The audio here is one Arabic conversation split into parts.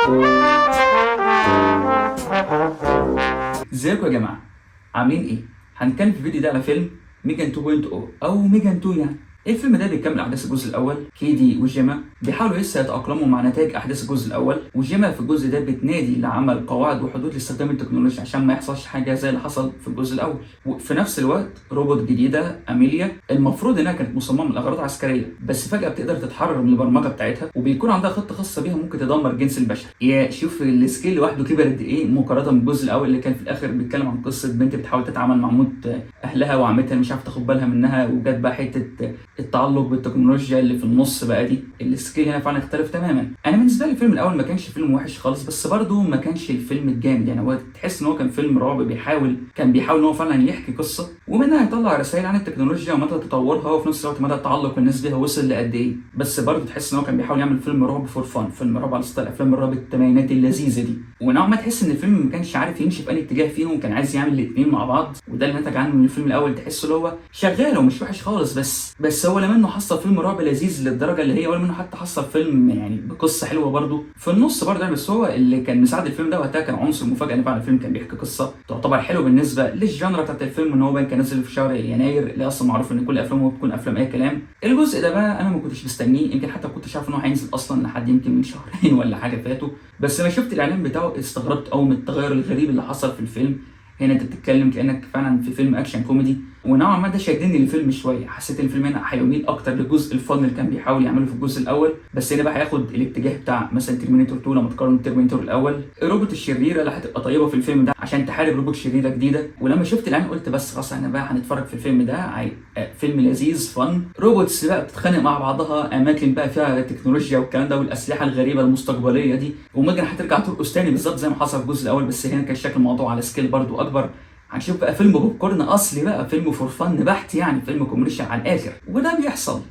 ازيكم يا جماعه؟ عاملين ايه؟ هنتكلم في الفيديو ده على فيلم ميجان 2.0 او ميجان 2 يعني. الفيلم ده بيكمل احداث الجزء الاول. كيدي وجيما بيحاولوا لسه يتاقلموا مع نتائج احداث الجزء الاول، وجيما في الجزء ده بتنادي لعمل قواعد وحدود لاستخدام التكنولوجيا عشان ما يحصلش حاجه زي اللي حصل في الجزء الاول. وفي نفس الوقت روبوت جديده اميليا المفروض انها كانت مصممه لاغراض عسكريه، بس فجاه بتقدر تتحرر من البرمجه بتاعتها وبيكون عندها خطه خاصه بيها ممكن تدمر الجنس البشري. يا شوف السكيل لوحده كبر قد ايه مقارنه بالجزء الاول اللي كان في الاخر بيتكلم عن قصه بنت بتحاول تتعامل مع موت اهلها وعمتها اللي مش عارفه تاخد بالها منها، وجت بقى حته التعلق بالتكنولوجيا اللي في النص بقى دي. السكيل هنا فعلا اختلف تماما. انا بالنسبه لي الفيلم الاول ما كانش فيلم وحش خالص، بس برضه ما كانش الفيلم الجامد يعني. هو تحس ان هو كان فيلم رعب كان بيحاول ان هو فعلا يحكي قصه ومنها يطلع رسائل عن التكنولوجيا ومدى تطورها، وفي نفس الوقت مدى التعلق الناس بيها وصل لقد ايه. بس برضه تحس ان هو كان بيحاول يعمل فيلم رعب فور فان، فيلم رعب على ستايل افلام الرعب الثمانينات اللذيذه دي. ونوعا ما تحس ان الفيلم ما كانش عارف يمشي في اي اتجاه فيهم، وكان عايز يعمل الاثنين مع بعض، وده اللي نتج عنه من الفيلم الاول. تحسه اللي هو شغال ومش وحش خالص، بس هو لا منه حصل فيلم رعب لذيذ للدرجه اللي هي، ولا منه حتى حصل فيلم يعني بقصه حلوه برضه في النص برضه يعني. بس هو اللي كان مساعد الفيلم ده وقتها كان عنصر مفاجاه ان فعلا الفيلم كان بيحكي قصه تعتبر حلو بالنسبه للجانرا بتاعت الفيلم، ان هو كان نازل في شهر يناير اللي اصلا معروف ان كل افلامه بتكون افلام اي كلام. الجزء ده بقى انا ما كنتش مستنيه، يمكن حتى كنتش عارف ان هو هينزل اصلا لحد يمكن من شهرين ولا حاجه فاتوا. بس لما شفت الاعلان بتاعه استغربت قوي من التغير الغريب اللي حصل في الفيلم. هنا انت بتتكلم كانك فعلا في فيلم اكشن كوميدي، ونوعا ما ده شدني للفيلم شويه. حسيت ان الفيلم هنا هيميل اكتر للجزء الفن اللي كان بيحاول يعمله في الجزء الاول، بس هنا بقى هياخد الاتجاه بتاع مثلا ترمينيتور 2 لما تقارن بالترمينيتور الاول. الروبوت الشريره اللي هتبقى طيبه في الفيلم ده عشان تحارب روبوت شريره جديده. ولما شفت الاعلان قلت بس خلاص احنا بقى هنتفرج في الفيلم ده فيلم لذيذ فن. روبوتس بقى بتتخانق مع بعضها، اماكن بقى فيها تكنولوجيا والكلام ده والاسلحه الغريبه المستقبليه دي، وميجان هترجع ترقص تاني بالظبط زي ما حصل في الجزء الاول، بس هنا كان شكل الموضوع على سكيل برضو اكبر. هنشوف بقى فيلم بوب كورن اصلي بقى، فيلم فور فن بحت يعني، فيلم كوميرشال على الاخر. وده بيحصل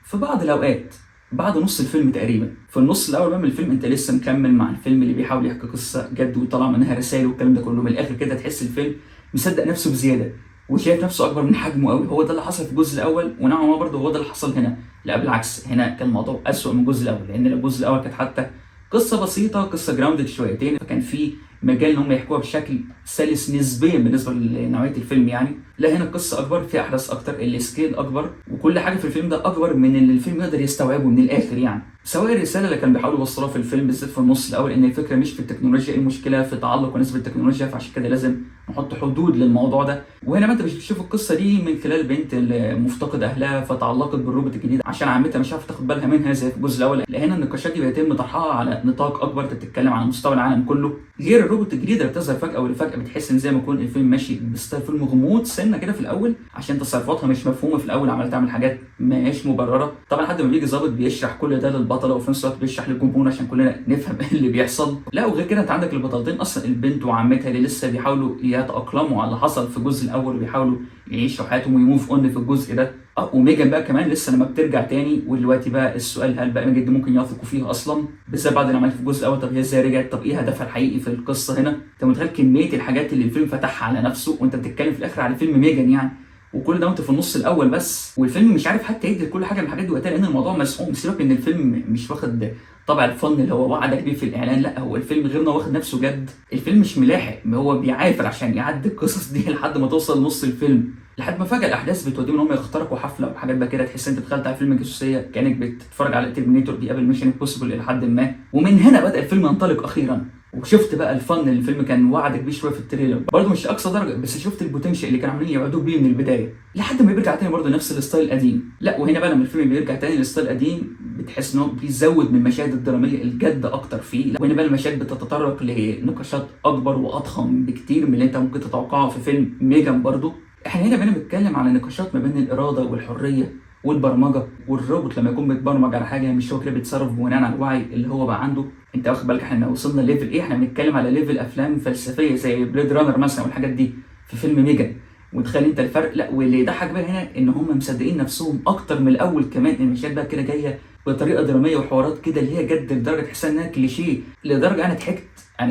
في بعض الاوقات بعد نص الفيلم تقريبا. في النص الاول بقى من الفيلم انت لسه مكمل مع الفيلم اللي بيحاول يحكي قصه جد ويطلع منها رسائل والكلام ده كله. من الاخر كده تحس الفيلم مصدق نفسه بزياده وشايف نفسه اكبر من حجمه قوي. هو ده اللي حصل في الجزء الاول، ونوعا ما برضه هو ده اللي حصل هنا. لا بالعكس، هنا كان الموضوع اسوء من الجزء الاول، لان الجزء الاول كانت حتى قصه بسيطه، قصه جراوندد شويتين، فكان في مجال ان هم يحكوها بشكل سلس نسبيا بالنسبه لنوعيه الفيلم يعني. لا هنا القصه اكبر، في احداث اكتر، السكيل اكبر، وكل حاجه في الفيلم ده اكبر من اللي الفيلم يقدر يستوعبه من الاخر يعني. سواء الرساله اللي كان بيحاولوا يوصلوها في الفيلم بالذات في النص الاول، ان الفكره مش في التكنولوجيا، المشكله في تعلق ونسبه التكنولوجيا، فعشان كده لازم نحط حدود للموضوع ده. وهنا ما انت مش بتشوف القصه دي من خلال بنت المفتقد اهلها فتعلقت بالروبوت الجديد عشان عمتها مش عارفه تاخد بالها منها زي في الجزء الاول. لا هنا النقاشات دي بيتم طرحها على نطاق اكبر، انت بتتكلم على مستوى العالم كله، غير الروبوت الجديد اللي بتظهر فجاه واللي فجاه بتحس ان زي ما يكون الفيلم ماشي بستايل فيلم غموض سنه كده في الاول، عشان تصرفاتها مش مفهومه في الاول، عماله تعمل حاجات مش مبرره. طبعا لحد ما بيجي ظابط بيشرح كل ده للبطله، وفي نفس الوقت بيشرح للجمهور عشان كلنا نفهم ايه اللي بيحصل. لا وغير كده انت عندك البطلتين اصلا، البنت وعمتها اللي لسه بيحاولوا يتاقلموا على اللي حصل في الجزء الاول وبيحاولوا يعيشوا حياتهم ويموف اون في الجزء ده. وميجان بقى كمان لسه لما بترجع تاني. ودلوقتي بقى السؤال، هل بقى ميجان دي ممكن يثقوا فيها اصلا؟ بالذات بعد اللي عملت في الجزء الاول. طب هي ازاي رجعت؟ طب ايه هدفها الحقيقي في القصه هنا؟ انت متخيل كميه الحاجات اللي الفيلم فتحها على نفسه وانت بتتكلم في الاخر على فيلم ميجان يعني؟ وكل ده وانت في النص الاول بس، والفيلم مش عارف حتى يدي كل حاجه من الحاجات دي وقتها، لان الموضوع مسحوم. سيبك ان الفيلم مش واخد طبع الفن اللي هو وعدك بيه في الاعلان، لا هو الفيلم غير انه واخد نفسه جد. الفيلم مش ملاحق، هو بيعافر عشان يعدي القصص دي لحد ما توصل نص الفيلم، لحد ما فجاه الاحداث بتوديهم ان هم يخترقوا حفله وحاجات بقى كده. تحس انت دخلت على فيلم جاسوسيه كانك بتتفرج على ترمينيتور بيقابل ميشن امبوسيبل الى حد ما. ومن هنا بدا الفيلم ينطلق اخيرا. وشفت بقى الفن اللي الفيلم كان وعدك بيه شويه في التريلر، برضه مش اقصى درجه، بس شفت البوتنشال اللي كانوا عاملين يوعدوك بيه من البدايه لحد ما بيرجع تاني برضه نفس الستايل القديم. لا وهنا بقى لما الفيلم بيرجع تاني للستايل القديم بتحس انه بيزود من المشاهد الدراميه الجد اكتر فيه. وهنا بقى المشاهد بتتطرق لنقاشات اكبر واضخم بكتير من اللي انت ممكن تتوقعه في فيلم ميجان. برضه احنا هنا بنتكلم على نقاشات ما بين الاراده والحريه والبرمجه، والروبوت لما يكون متبرمج على حاجه مش هو كده بيتصرف بناء على الوعي اللي هو بقى عنده. انت واخد بالك احنا وصلنا ليفل ايه؟ احنا بنتكلم على ليفل افلام فلسفيه زي بليد رانر مثلا والحاجات دي في فيلم ميجان. وتخيل انت الفرق. لا واللي يضحك بقى هنا ان هم مصدقين نفسهم اكتر من الاول كمان. المشاهد بقى كده جايه بطريقه دراميه وحوارات كده اللي هي جد لدرجه تحس انها كليشيه، لدرجه انا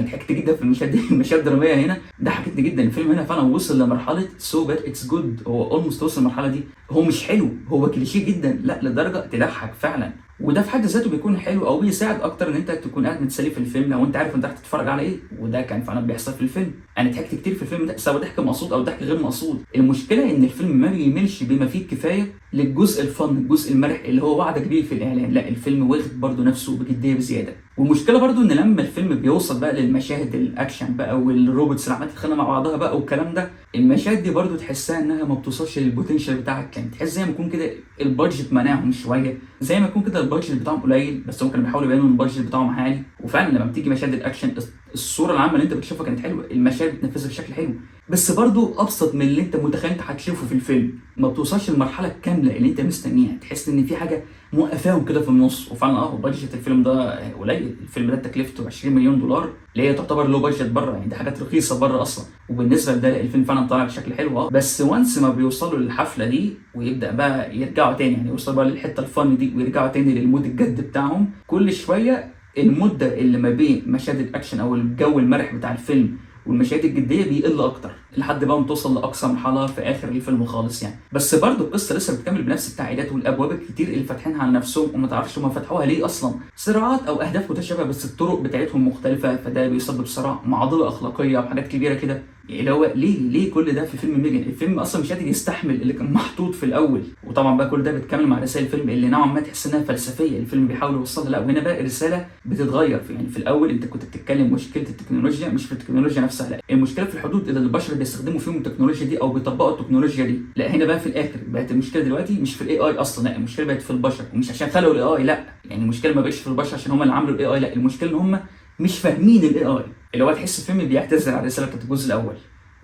ضحكت جدا في المشاهد دي. المشاهد الدراميه هنا ضحكتني جدا. الفيلم هنا فعلا وصل لمرحله سو باد اتس جود، هو اولموست وصل للمرحله دي. هو مش حلو، هو كليشيه جدا، لا لدرجه تضحك فعلا. وده في حد ذاته بيكون حلو او بيساعد اكتر ان انت تكون قاعد متسلي في الفيلم لو انت عارف انت هتتفرج على ايه، وده كان فعلا بيحصل في الفيلم. انا ضحكت كتير في الفيلم ده، سواء ضحك مقصود او ضحك غير مقصود. المشكله ان الفيلم ما بيملش بما فيه الكفايه للجزء الفن، الجزء المرح اللي هو وعدك بيه في الاعلان. لا، الفيلم واخد برضه نفسه بجديه بزياده. والمشكله برضه ان لما الفيلم بيوصل بقى للمشاهد الاكشن بقى والروبوتس اللي عماله تتخانق مع بعضها بقى والكلام ده، المشاهد دي برضه تحسها انها ما بتوصلش للبوتنشال بتاعك. كان تحس زي ما يكون كده البادجت مناعهم شويه، زي ما يكون كده البادجت بتاعهم قليل، بس هم كانوا بيحاولوا يبينوا ان البادجت بتاعهم عالي. وفعلا لما بتيجي مشاهد الاكشن الصوره العامه اللي انت بتشوفها كانت حلوه، المشاهد بتنفذها بشكل حلو، بس برضو ابسط من اللي انت متخيل انت هتشوفه في الفيلم. ما بتوصلش للمرحله الكامله اللي انت مستنيها، تحس ان في حاجه موقفاهم كده في النص. وفعلا بادجت الفيلم ده قليل. الفيلم ده تكلفته 20 مليون دولار، اللي هي تعتبر لو بادجت بره، يعني دي حاجات رخيصه بره اصلا. وبالنسبه لده الفيلم فعلا طالع بشكل حلو. بس وانس ما بيوصلوا للحفله دي ويبدا بقى يرجعوا تاني، يعني يوصلوا بقى للحته الفن دي ويرجعوا تاني للمود الجد بتاعهم، كل شويه المده اللي ما بين مشاهد الاكشن او الجو المرح بتاع الفيلم والمشاهد الجديه بيقل اكتر، لحد بقى ما توصل لاقصى مرحله في اخر الفيلم خالص يعني. بس برضه القصه لسه بتكمل بنفس التعقيدات والابواب الكتير اللي فاتحينها على نفسهم وما تعرفش هم فتحوها ليه اصلا. صراعات او اهداف متشابهه بس الطرق بتاعتهم مختلفه، فده بيسبب صراع، معضله اخلاقيه وحاجات كبيره كده. اللي هو ليه كل ده في فيلم ميجان؟ الفيلم اصلا مش قادر يستحمل اللي كان محطوط في الاول. وطبعا بقى كل ده بيتكمل مع رسائل الفيلم اللي نوعا ما تحس انها فلسفيه الفيلم بيحاول يوصلها. لا، وهنا بقى الرساله بتتغير. يعني في الاول انت كنت بتتكلم مشكله التكنولوجيا مش في التكنولوجيا نفسها، لا، المشكله في الحدود اللي البشر بيستخدموا فيهم التكنولوجيا دي او بيطبقوا التكنولوجيا دي. لا، هنا بقى في الاخر بقت المشكله دلوقتي مش في الاي اي اصلا، لا، المشكله بقت في البشر. ومش عشان خلقوا الاي اي، لا، يعني المشكله ما بقتش في البشر عشان هم اللي عملوا الاي اي، لا، المشكله ان هم مش فاهمين الاي اي. اللي هو تحس الفيلم بيعتذر على الرساله بتاعت الجزء الاول،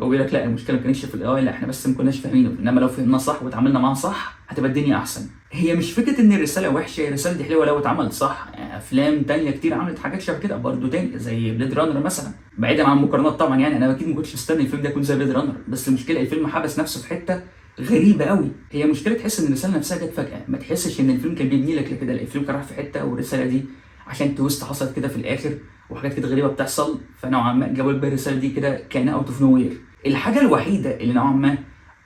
هو بيقول لك لا، المشكله ما كانتش في الاي اي، لا، احنا بس ما كناش فاهمينه، انما لو فهمناه صح واتعاملنا معاه صح هتبقى الدنيا احسن. هي مش فكره ان الرساله وحشه، هي الرساله دي حلوه لو اتعملت صح. يعني افلام تانية كتير عملت حاجات شبه كده برضه تاني، زي بليد رانر مثلا، بعيدا عن المقارنات طبعا. يعني انا اكيد ما كنتش مستني الفيلم ده يكون زي بليد رانر، بس المشكله الفيلم حبس نفسه في حته غريبه قوي. هي مشكله تحس ان الرساله نفسها جت فجاه، ما تحسش ان الفيلم كان بيبني لك كده، الفيلم كان رايح في حته والرساله دي عشان تويست حصلت كده في الاخر وحاجات كده غريبه بتحصل، فنوعا ما جابوا لك الرساله دي كده كانها اوت اوف نو وير. الحاجه الوحيده اللي نوعا ما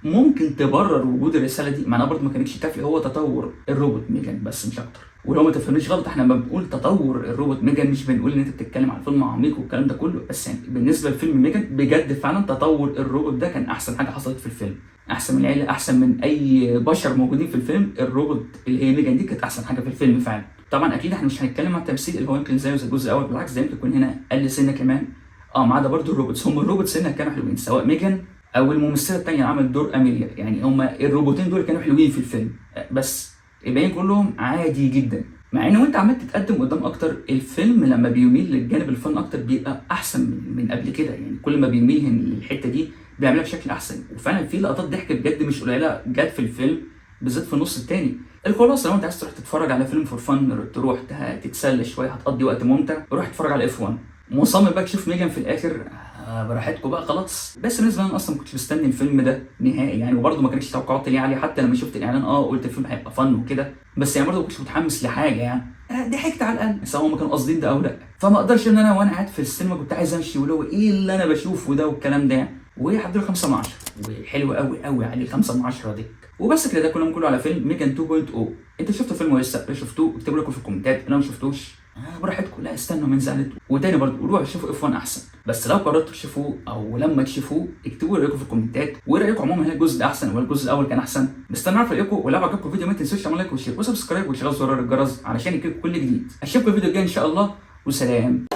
ممكن تبرر وجود الرساله دي، معناها برضه ما كانتش كافيه، هو تطور الروبوت ميجان بس مش اكتر. ولو ما تفهمنيش غلط، احنا لما بنقول تطور الروبوت ميجان مش بنقول ان انت بتتكلم عن فيلم عميق والكلام ده كله، بس يعني بالنسبه لفيلم ميجان بجد فعلا تطور الروبوت ده كان احسن حاجه حصلت في الفيلم، احسن من العيله، احسن من اي بشر موجودين في الفيلم. الروبوت اللي هي ميجان دي كانت احسن حاجه في الفيلم فعلا. طبعا اكيد احنا مش هنتكلم عن التمثيل اللي هو يمكن زيه زي الجزء الاول، بالعكس ده يمكن يكون هنا قل سنه كمان. ما عدا برضه الروبوتس، هم الروبوتس هنا كانوا حلوين، سواء ميجان او الممثله الثانيه اللي عملت دور اميليا. يعني هم الروبوتين دول كانوا حلوين في الفيلم، بس الباقيين كلهم عادي جدا. مع ان وانت عمال تتقدم قدام اكتر، الفيلم لما بيميل للجانب الفن اكتر بيبقى احسن من قبل كده. يعني كل ما بيميل للحته دي بيعملها بشكل احسن. وفعلا في لقطات ضحك بجد مش قليله جت في الفيلم، بالذات في النص الثاني. الخلاصه لو انت عايز تروح تتفرج على فيلم فور فن، تروح تتسلى شويه، هتقضي وقت ممتع، روح تتفرج على اف 1. مصمم بقى تشوف ميجان في الاخر، براحتكم بقى خلاص. بس بالنسبه لي انا اصلا ما كنتش مستني الفيلم ده نهائي يعني، وبرده ما كانتش توقعاتي ليه عاليه. حتى لما شفت الاعلان قلت الفيلم هيبقى فن وكده، بس يعني برده ما كنتش متحمس لحاجه يعني. ضحكت على الاقل، سواء ما كانوا قاصدين ده او لا. فما اقدرش ان انا وانا قاعد في السينما كنت عايز امشي ولو ايه اللي انا بشوفه ده والكلام ده يعني. وهديله 5 من 10، وحلو قوي قوي عليه 5 من 10 دي. وبس كده، ده كله على فيلم ميجان 2.0. انت شفت الفيلم ولا لسه؟ شفتوه؟ اكتبوا لكم في الكومنتات. انا ما شفتوش، براحتكم، لا استنوا من زعلتوا. وتاني برضه روحوا شوفوا اف 1 احسن، بس لو قررتوا تشوفوه او لما تشوفوه اكتبوا لي رايكم في الكومنتات، وايه رايكم عموما هل الجزء ده احسن ولا الجزء الاول كان احسن؟ مستني اعرف رايكم. ولو عجبكم الفيديو ما تنسوش تعملوا لايك وشير وسبسكرايب وتشغلوا زرار الجرس علشان يجيلكم كل جديد. اشوفكم الفيديو الجاي ان شاء الله، وسلام.